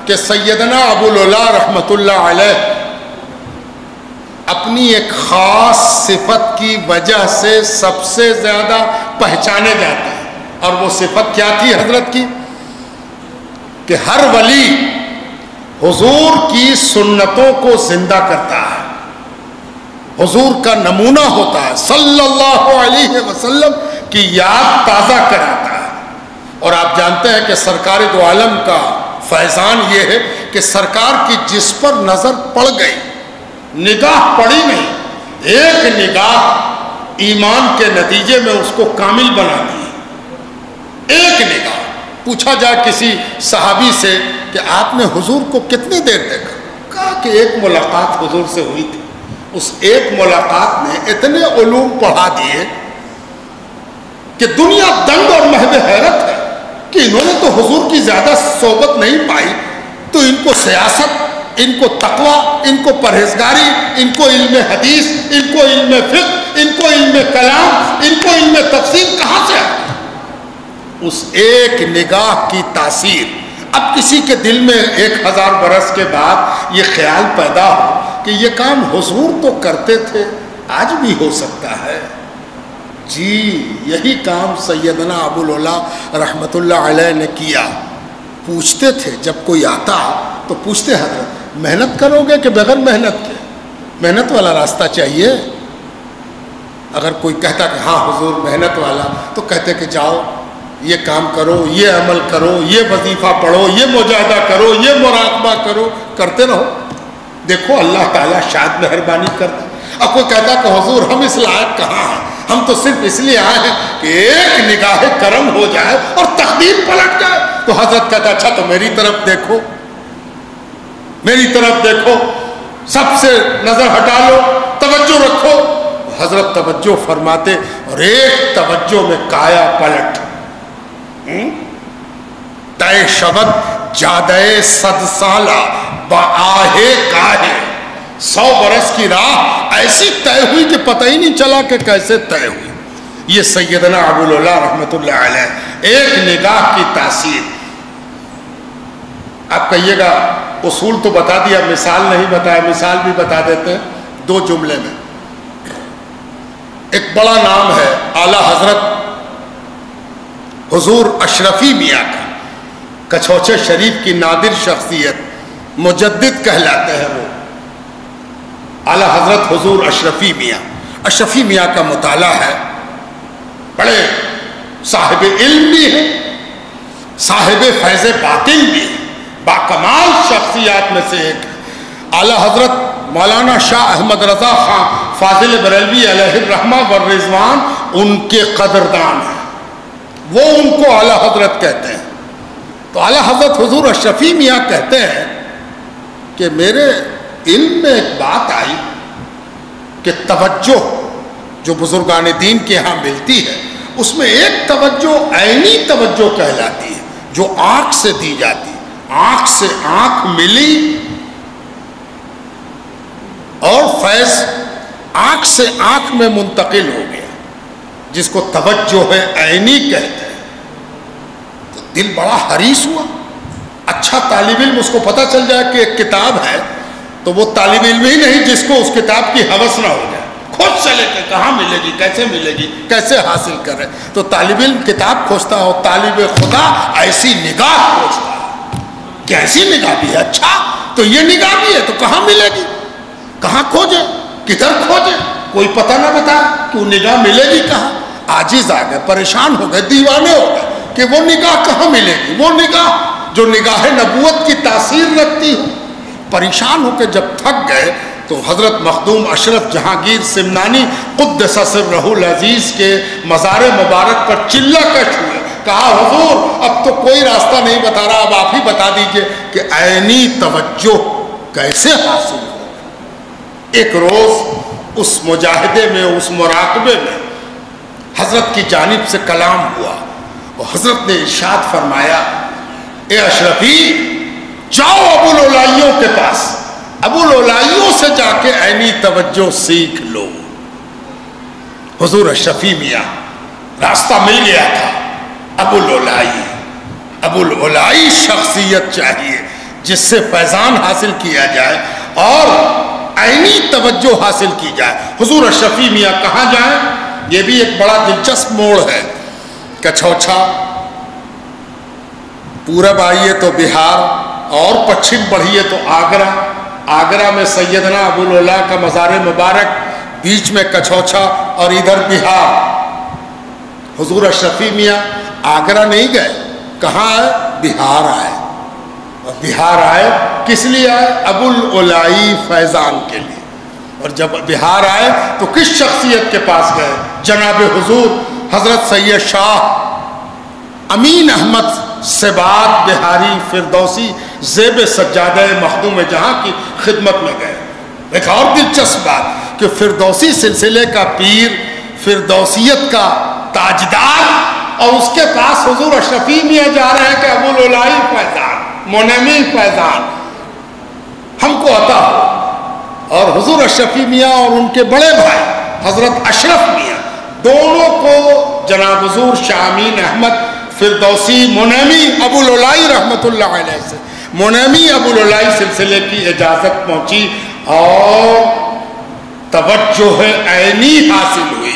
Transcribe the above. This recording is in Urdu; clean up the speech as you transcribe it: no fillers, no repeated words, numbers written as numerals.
کہ سیدنا ابوالعلا رحمۃ اللہ علیہ اپنی ایک خاص صفت کی وجہ سے سب سے زیادہ پہچانے جاتے ہیں، اور وہ صفت کیا تھی حضرت کی؟ کہ ہر ولی حضور کی سنتوں کو زندہ کرتا ہے، حضور کا نمونہ ہوتا ہے، صلی اللہ علیہ وسلم کی یاد تازہ کراتا ہے۔ اور آپ جانتے ہیں کہ سرکار دو عالم کا فیضان یہ ہے کہ سرکار کی جس پر نظر پڑ گئی، نگاہ پڑی نہیں، ایک نگاہ ایمان کے نتیجے میں اس کو کامل بناتی ہے۔ ایک نگاہ پوچھا جائے کسی صحابی سے کہ آپ نے حضور کو کتنی دیر دیکھا؟ کہا کہ ایک ملاقات حضور سے ہوئی تھی، اس ایک ملاقات نے اتنے علوم پڑھا دیے کہ دنیا دنگ اور محو حیرت ہے کہ انہوں نے تو حضور کی زیادہ صحبت نہیں پائی، تو ان کو سیاست، ان کو تقوی، ان کو پرہیزگاری، ان کو علم حدیث، ان کو علم فقہ، ان کو علم کلام، ان کو علم تفسیر کہاں سے آئی؟ اس ایک نگاہ کی تاثیر۔ اب کسی کے دل میں 1000 برس کے بعد یہ خیال پیدا ہو کہ یہ کام حضور تو کرتے تھے، آج بھی ہو سکتا ہے۔ جی یہی کام سیدنا ابوالعلا رحمۃ اللہ علیہ نے کیا۔ پوچھتے تھے جب کوئی آتا تو پوچھتے حضرت محنت کرو گے کہ بغیر محنت کے؟ محنت والا راستہ چاہیے۔ اگر کوئی کہتا کہ ہاں حضور محنت والا، تو کہتے کہ جاؤ یہ کام کرو، یہ عمل کرو، یہ وظیفہ پڑھو، یہ مجاہدہ کرو، یہ مراقبہ کرو، کرتے رہو، دیکھو اللہ تعالیٰ شاید مہربانی کرتا۔ اب کوئی کہتا کہ حضور ہم اس لائق کہاں ہیں، ہم تو صرف اس لیے آئے ہیں کہ ایک نگاہ کرم ہو جائے اور تقدیر پلٹ جائے۔ تو حضرت کہتا اچھا تو میری طرف دیکھو، میری طرف دیکھو، سب سے نظر ہٹا لو، توجہ رکھو۔ حضرت توجہ فرماتے اور ایک توجہ میں کایا پلٹ، طے شود جادے 100 سالہ بآہے کاہے، 100 برس کی راہ ایسی طے ہوئی کہ پتہ ہی نہیں چلا کہ کیسے طے ہوئی۔ یہ سیدنا ابوالعلا رحمۃ اللہ علیہ ایک نگاہ کی تاثیر۔ آپ کہیے گا اصول تو بتا دیا، مثال نہیں بتایا، مثال بھی بتا دیتے ہیں 2 جملے میں۔ ایک بڑا نام ہے اعلیٰ حضرت حضور اشرفی میاں کا، کچھوچے شریف کی نادر شخصیت، مجدد کہلاتے ہیں وہ، اعلیٰ حضرت حضور اشرفی میاں۔ اشرفی میاں کا مطالعہ ہے، بڑے صاحب علم بھی ہیں، صاحب فیض باطن بھی ہیں، باکمال شخصیات میں سے ایک اعلیٰ حضرت مولانا شاہ احمد رضا خان فاضل بریلوی علیہ الرحمہ والرضوان ان کے قدردان ہیں، وہ ان کو اعلیٰ حضرت کہتے ہیں۔ تو اعلیٰ حضرت حضور اشرفی میاں کہتے ہیں کہ میرے علم میں ایک بات آئی کہ توجہ جو بزرگان دین کے ہاں ملتی ہے، اس میں ایک توجہ عینی توجہ کہلاتی ہے، جو آنکھ سے دی جاتی ہے، آنکھ سے آنکھ ملی اور فیض آنکھ سے آنکھ میں منتقل ہو گیا، جس کو توجہ ہے عینی کہتے ہیں۔ تو دل بڑا حریص ہوا۔ اچھا طالب علم اس کو پتہ چل جائے کہ ایک کتاب ہے تو وہ طالب علم ہی نہیں جس کو اس کتاب کی ہوس نہ ہو جائے، کھوج چلے کہ کہاں ملے گی، کیسے ملے گی، کیسے حاصل کرے۔ تو طالب علم کتاب کھوجتا ہو، طالب خدا ایسی نگاہ کھوجتا ہے کہ ایسی نگاہ بھی ہے، اچھا تو یہ نگاہ بھی ہے تو کہاں ملے گی، کہاں کھوجے، کدھر کھوجے، کوئی پتہ نہ بتا کہ وہ نگاہ ملے گی کہاں۔ عاجز آ گئے، پریشان ہو گئے، دیوانے ہو گئے کہ وہ نگاہ کہاں ملے گی، وہ نگاہ جو نگاہ نبوت کی تاثیر رکھتی ہو۔ پریشان ہو کے جب تھک گئے تو حضرت مخدوم اشرف جہانگیر سمنانی قدس سرہ العزیز کے مزار مبارک پر چلہ کش ہوئے، کہا حضور اب تو کوئی راستہ نہیں بتا رہا، اب آپ ہی بتا دیجئے کہ عینی توجہ کیسے حاصل ہو۔ ایک روز اس مجاہدے میں، اس مراقبے میں حضرت کی جانب سے کلام ہوا اور حضرت نے ارشاد فرمایا اے اشرفی جاؤ ابوالعلائیوں کے پاس، ابوالعلائیوں سے جا کے عینی توجہ سیکھ لو۔ حضور اشرفی میاں راستہ مل گیا تھا، ابوالعلائی شخصیت چاہیے جس سے فیضان حاصل کیا جائے اور عینی توجہ حاصل کی جائے۔ حضور اشرفی میاں کہاں جائیں؟ یہ بھی ایک بڑا دلچسپ موڑ ہے۔ کچھوچھا، پورب آئیے تو بہار اور پچھم بڑھیے تو آگرہ۔ آگرہ میں سیدنا ابوالعلا کا مزار مبارک، بیچ میں کچھوچھا اور ادھر بہار۔ حضور اشرفی میاں آگرہ نہیں گئے، کہاں آئے؟ بہار آئے۔ اور بہار آئے کس لیے آئے؟ ابوالعلائی فیضان کے لیے۔ اور جب بہار آئے تو کس شخصیت کے پاس گئے؟ جناب حضور حضرت سید شاہ امین احمد سبات بہاری فردوسی زیب سجادہ مخدوم جہاں کی خدمت میں گئے۔ ایک اور دلچسپ بات کہ فردوسی سلسلے کا پیر، فردوسیت کا تاجدار، اور اس کے پاس حضور اشرفی میاں جا رہے ہیں کہ ابوالعلائی فیضان، منعمی فیضان ہم کو عطا ہو۔ اور حضور اشرفی میاں اور ان کے بڑے بھائی حضرت اشرف میاں، دونوں کو جناب حضور شاہ امین احمد فردوسی منعمی ابوالعلائی رحمت اللہ علیہ سے منعمی ابوالعلائی سلسلے کی اجازت پہنچی اور توجہ عینی حاصل ہوئی۔